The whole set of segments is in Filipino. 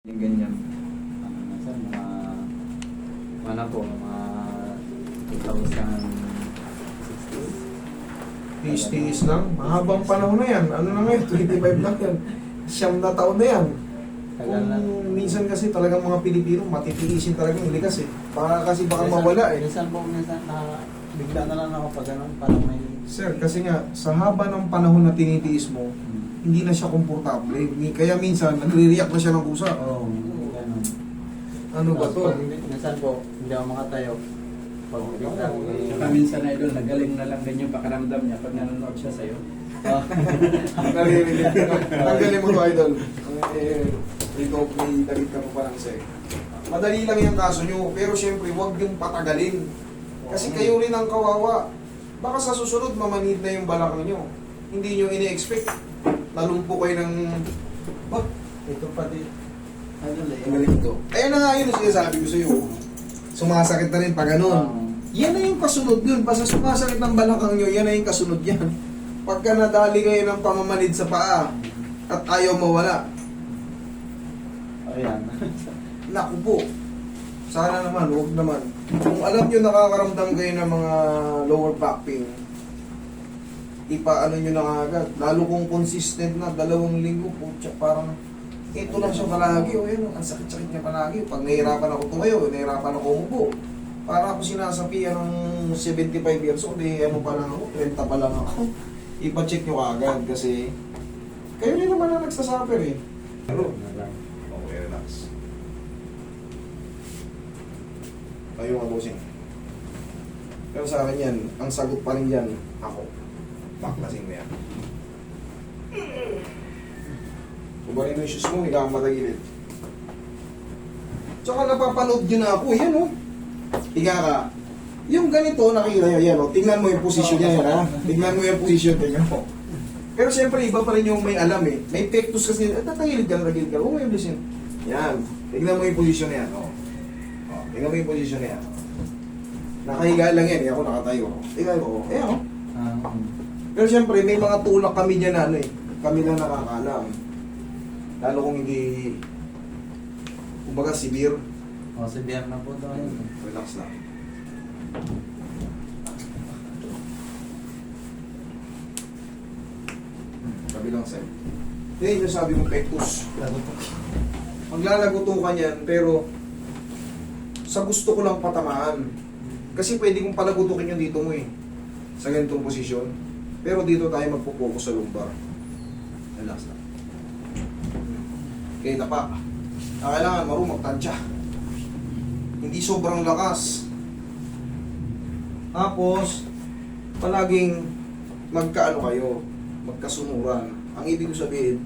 Yung ganyan. Sir, mga po, mga 2016. Tiis-tiis lang. Mahabang panahon na yan. Ano na ngayon? 25 lang yan. Siyam na taon na yan. Tagal na. Kung minsan kasi talagang mga Pilipino, matitiisin talagang likas eh. Baka mawala eh. Minsan bigla na lang ako pag ganun, parang may... Sir, kasi nga, sa haba ng panahon na tinitiis mo, hindi na siya komportable. Kaya minsan, nagre-react na siya ng kusa. Oo, ganun. Ano ba to? Minsan po, hindi ako makatayo. Pag bigla Saka minsan na idol, nagaling na lang din yung pakaramdam niya pag nanonood siya sa'yo. Naririnig ko. Tanggalin mo to, idol. Ito, may dalit ka pa parang sa'yo. Madali lang yung kaso nyo, pero syempre, huwag yung patagalin. Kasi kayo rin ang kawawa. Baka sa susunod, mamanid na yung balakang nyo. Hindi nyo ini-expect. Nalumpo kayo ng... Bah, ito pati, idol eh. ang galing ito. Ayan na nga yun ang sinasabi ko sa'yo. Sumasakit na rin pa ganun. Yan na yung kasunod yun. Basta sumasakit ng balakang nyo, yan na yung kasunod yan. Pagka nadali kayo ng pamamanid sa paa at ayaw mawala, Ayan. naku po. Sana naman, huwag naman. Kung alam nyo nakakaramdam kayo ng mga lower back pain, ipaano nyo na agad. Lalo kung consistent na, 2 linggo, putya, parang ito lang siya palagi. O yan, ang sakit-sakit niya palagi. Pag nahihirapan ako tumayo, nahihirapan ako umupo. Para ako sinasapian ng 75 years old, eh, ano pa lang ako, 30 pa lang ako. Ipa-check nyo agad kasi kayo rin naman ang nagsasuffer eh. Pero, okay, relax. Kayo nga bossing. Pero sa akin yan, ang sagot pa rin yan, ako. Baklasin mo yan. Kubarin mo yung shoes mo, higa kang matagilid. Tsaka napapanood nyo na ako, yan o. Higa ka. Yung ganito, nakikita nyo, yan o. Tingnan mo yung posisyon niya yan ha. Tingnan mo yung posisyon, tingnan mo. Pero siyempre, iba pa rin yung may alam eh. May pectus kasi, tatagilid ka, tatagilid ka. Huwag mo yung posisyon. Yan. Tingnan mo yung posisyon na yan. O. Tingnan mo yung posisyon na yan. Nakahiga lang yan, eh. Ako nakatayo. Tingnan mo, ayan o. Pero siyempre, may mga tulak kami dyan na ano eh. Kami lang nakakaalam. Lalo kung hindi, kumbaga severe. O, severe na po daw yun. Relax lang. Kabilang side. Hindi, yung sabi mo pectus. Maglalagutukan yan, pero sa gusto ko lang patamaan. Kasi pwede kong palagutukin yung dito mo eh. Sa ganitong posisyon. Pero dito tayo magpo-focus sa lumbar. Relax lang. Okay, tapa. Kailangan marunong magtansya. Hindi sobrang lakas. Tapos, palaging magkaano kayo, magkasunuran. Ang ibig ko sabihin,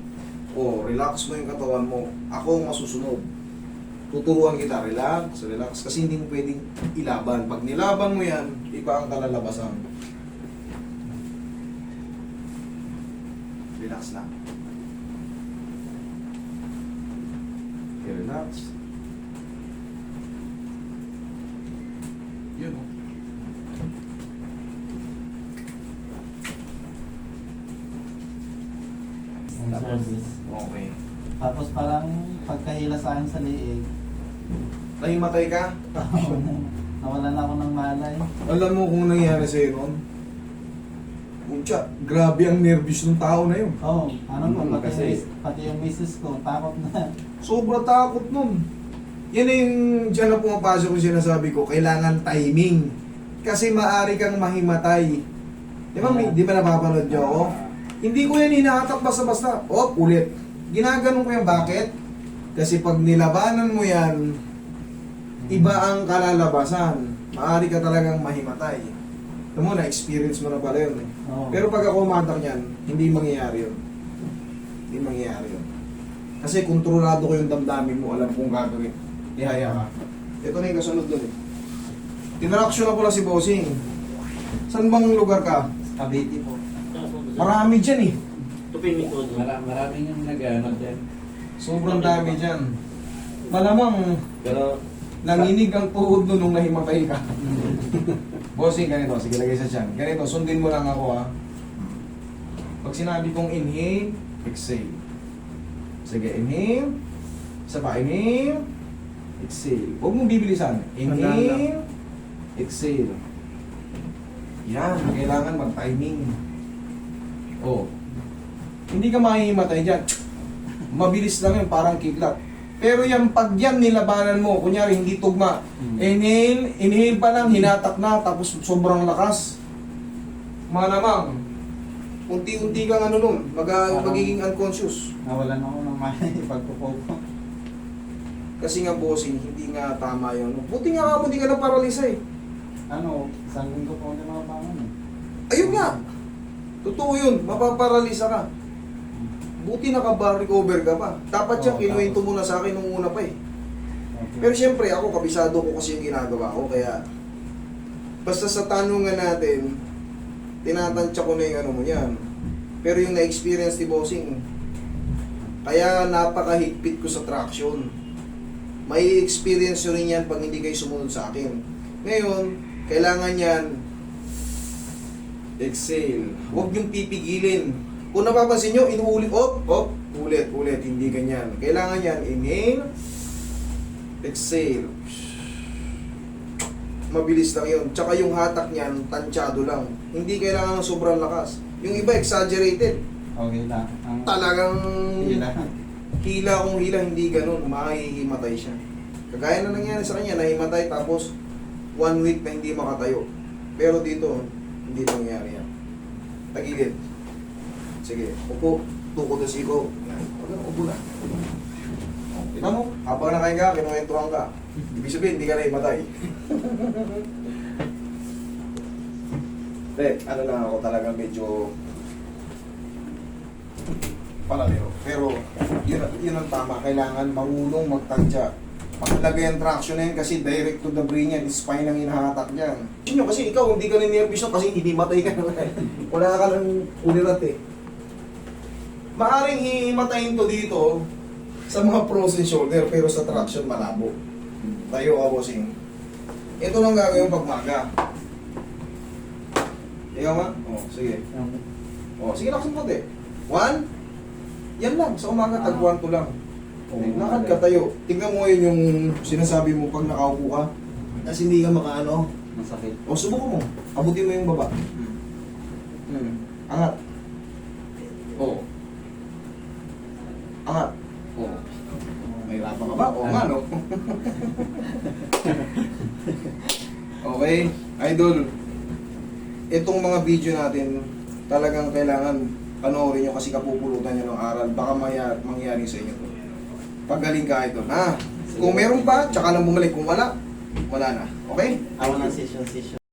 relax mo yung katawan mo. Ako ang masusunod. Tuturuan kita, relax, relax. Kasi hindi mo pwedeng ilaban. Pag nilaban mo yan, iba ang kalalabasan. Relax lang. Okay, relax. Yun o. Okay. Tapos parang pagkahila sa akin sa liig, Nahimatay ka? nawalan na ako ng malay. Alam mo kung nangyari sa'yo noon? Pucha, grabe ang nervous ng tao na yun. Oo, po, pati kasi- yung misis ko, takot na. Sobrang takot nun. Yan na yung dyan na pumapasok yung sinasabi ko, kailangan timing. Kasi maaari kang mahimatay. Di ba, di ba napapanood niyo ako? Hindi ko yan hinahatak basta-basta. Ulit. Ginaganon ko yan, bakit? Kasi pag nilabanan mo yan, iba ang kalalabasan. Maaari ka talagang mahimatay. Alam mo, na-experience mo na pala yun eh. Oo. Pero pag ako umatak niyan, hindi mangyayari yun. Hindi mangyayari yun. Kasi kontrolado ko yung damdamin mo, alam kong gagawin. Ihaya ka. Ito na yung kasunod doon eh. Tinraksyon na pala si Bossing. Saan bang lugar ka? Cavite po. Marami dyan eh. Maraming yung nag-ano dyan. Sobrang dami dyan. Malamang Pero, nanginig ang tuhod nun nung nahimatay ka. Bossing, ganito. Sige, lagay sa tiyan. Ganito, sundin mo lang ako ha. Pag sinabi kong inhale, exhale. Sige, inhale. Isa pa, inhale, exhale. Huwag mong bibilisan. Inhale, exhale. Yan, kailangan mag-timing. Oh. Hindi ka mahihimatay dyan. Mabilis lang yun, parang kidlat. Pero yan, pag yan nilabanan mo, kunyari hindi tugma, inhale pa lang, hinatak na, tapos sobrang lakas. Malamang, unti-unti kang ano nun, magiging unconscious. Nawalan ako ng pagpupo ko. Kasi nga bossing, hindi nga tama yun. Buti nga hindi ka na paralisa eh. Ano, isang linggo po hindi makabangon eh. Ayun nga. Totoo yun, mapaparalisa ka. Buti naka-recover ka pa. Dapat yan, Oo, kinuwento tapos- mo na sa akin nung una pa eh. Okay. Pero siyempre, ako, kabisado ko kasi yung ginagawa ko, kaya basta sa tanungan natin, tinatansya ko na yung ano mo yan. Pero yung na-experience ni Bossing, kaya napakahigpit ko sa traction. May experience nyo rin yan pag hindi kayo sumunod sa akin. Ngayon, kailangan yan, exhale. Huwag yung pipigilin. Kung napapansin nyo, inuulit, ulit, hindi ganyan. Kailangan yan, inhale, exhale. Mabilis lang yun. Tsaka yung hatak niyan, tansyado lang. Hindi kailangan ng sobrang lakas. Yung iba, exaggerated. Okay lang. Talagang Hila. hila kung hila, hindi ganun. Mahihimatay siya. Kagaya na nangyari sa kanya, nahimatay tapos 1 week na hindi makatayo. Pero dito, hindi nangyari yan. Tagilid. Sige, upo. Tukod na siko. Yan. Upo na. Tignan mo, habang nakain ka, kinuwentuhan ka. Ibig sabihin, hindi ka nahimatay. Ano lang ako talaga medyo palalero. Pero yun ang tama. Kailangan marunong magtansya. Mahalaga yung traction na yun kasi direct to the brain yan. Spine ang hinahatak yan. Yun kasi ikaw hindi ka ninervous kasi hindi matay ka na. Wala ka ng ulirat eh. Maaring hihimatayin to dito sa mga frozen shoulder pero sa traction malabo. Tayo ka, bossing. Ito lang gagawin pag maga. Ikaw nga? Sige. Sige, laksan mo te. 1. Yan lang, sa umaga tag 1 to lang. Lakad ka tayo. Tingnan mo yun yung sinasabi mo pag nakaupo ka. Kasi hindi ka makaano. Masakit. Subukan mo. Abutin mo yung baba. Angat. Angat. May rapa ka ba? Oo nga, no? Okay, idol. Itong mga video natin, talagang kailangan panoorin nyo kasi kapupulutan nyo ng aral. Baka mangyari sa inyo to. Pagaling ka idol, ha? Kung meron pa, tsaka lang bumalik. Kung wala, wala na. Okay? Ako ng session.